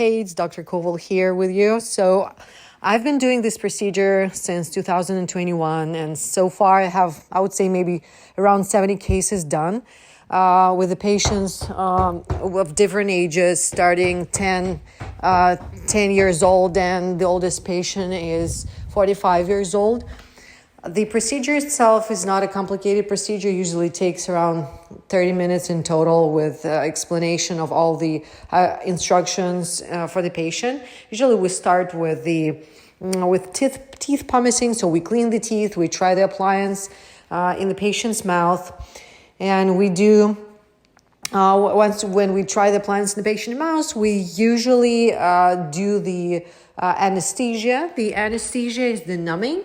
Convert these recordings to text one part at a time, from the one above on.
Hey, it's DrKoval here with you. So I've been doing this procedure since 2021, and so far I have, I would say, maybe around 70 cases done with the patients of different ages, starting 10 years old, and the oldest patient is 45 years old. The procedure itself is not a complicated procedure. Usually takes around 30 minutes in total with explanation of all the instructions for the patient. Usually we start with teeth pumicing. So we clean the teeth, we try the appliance in the patient's mouth, and we do when we try the appliance in the patient's mouth, we usually do the anesthesia. The anesthesia is the numbing.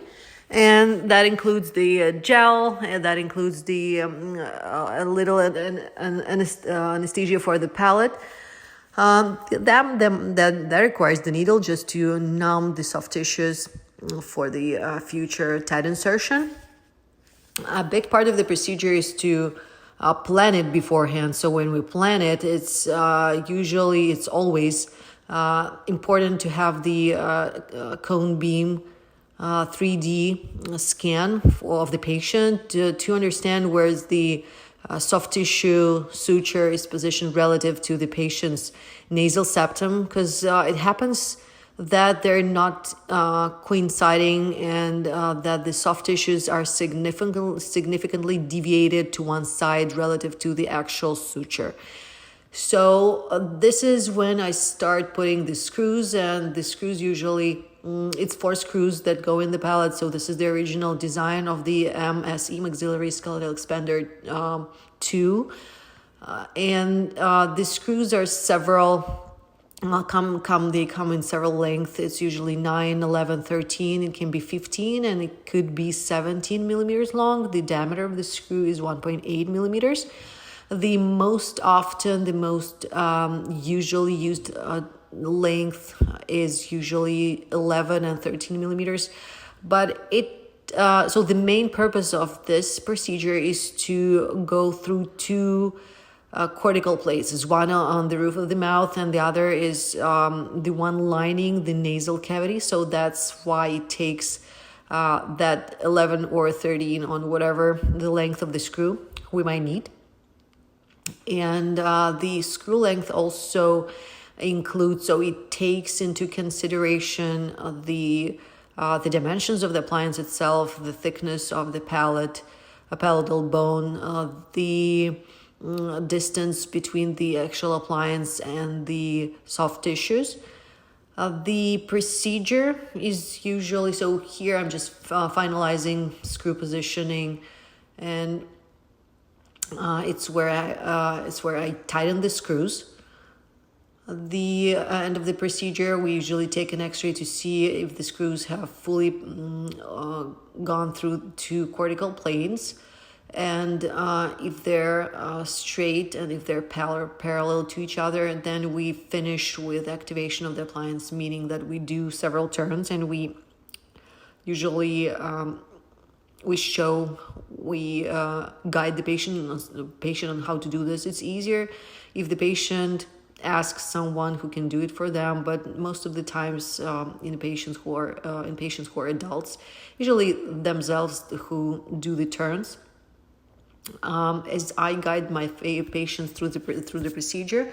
And that includes the gel, and that includes the a little anesthesia for the palate. That requires the needle just to numb the soft tissues for the future tight insertion. A big part of the procedure is to plan it beforehand. So when we plan it, it's always important to have the cone beam 3D scan of the patient to understand where the soft tissue suture is positioned relative to the patient's nasal septum, because it happens that they're not coinciding, and that the soft tissues are significantly deviated to one side relative to the actual suture. So this is when I start putting the screws, and the screws usually it's 4 screws that go in the palate. So this is the original design of the MSE, maxillary skeletal expander 2, and the screws are several. They come in several lengths. It's usually 9, 11, 13. It can be 15, and it could be 17 millimeters long. The diameter of the screw is 1.8 millimeters. The most usually used length is usually 11 and 13 millimeters. But so the main purpose of this procedure is to go through 2 cortical places, one on the roof of the mouth, and the other is the one lining the nasal cavity. So that's why it takes that 11 or 13 on whatever the length of the screw we might need. And the screw length also includes, so it takes into consideration the dimensions of the appliance itself, the thickness of the palatal bone, the distance between the actual appliance and the soft tissues. The procedure is usually, so here I'm just finalizing screw positioning, and it's where I tighten the screws. The end of the procedure, we usually take an X-ray to see if the screws have fully gone through 2 cortical planes, and if they're straight and if they're parallel to each other. And then we finish with activation of the appliance, meaning that we do several turns, and we usually guide the patient on how to do this. It's easier if the patient asks someone who can do it for them, but most of the times in patients who are adults, usually themselves who do the turns. As I guide my patients through the procedure,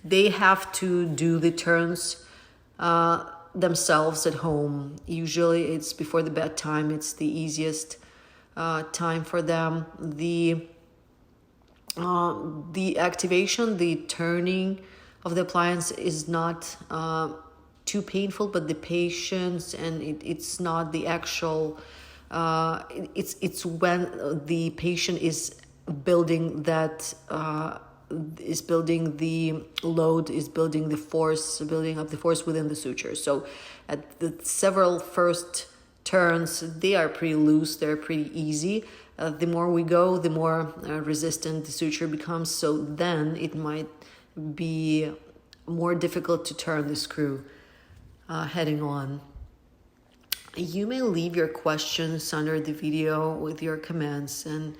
they have to do the turns themselves at home. Usually it's before the bedtime. It's the easiest time for them. The activation, the turning of the appliance is not too painful, but the patients, and it's not the actual. It's when the patient is building that. Is building the load, is building the force, building up the force within the suture. So at the several first turns, they are pretty loose, they're pretty easy. The more we go, the more resistant the suture becomes. So then it might be more difficult to turn the screw heading on. You may leave your questions under the video with your comments, and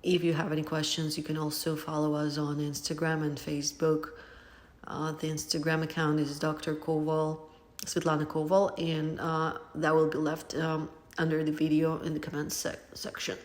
if you have any questions, you can also follow us on Instagram and Facebook. The Instagram account is DrKoval, Svetlana Koval, and that will be left under the video in the comments section.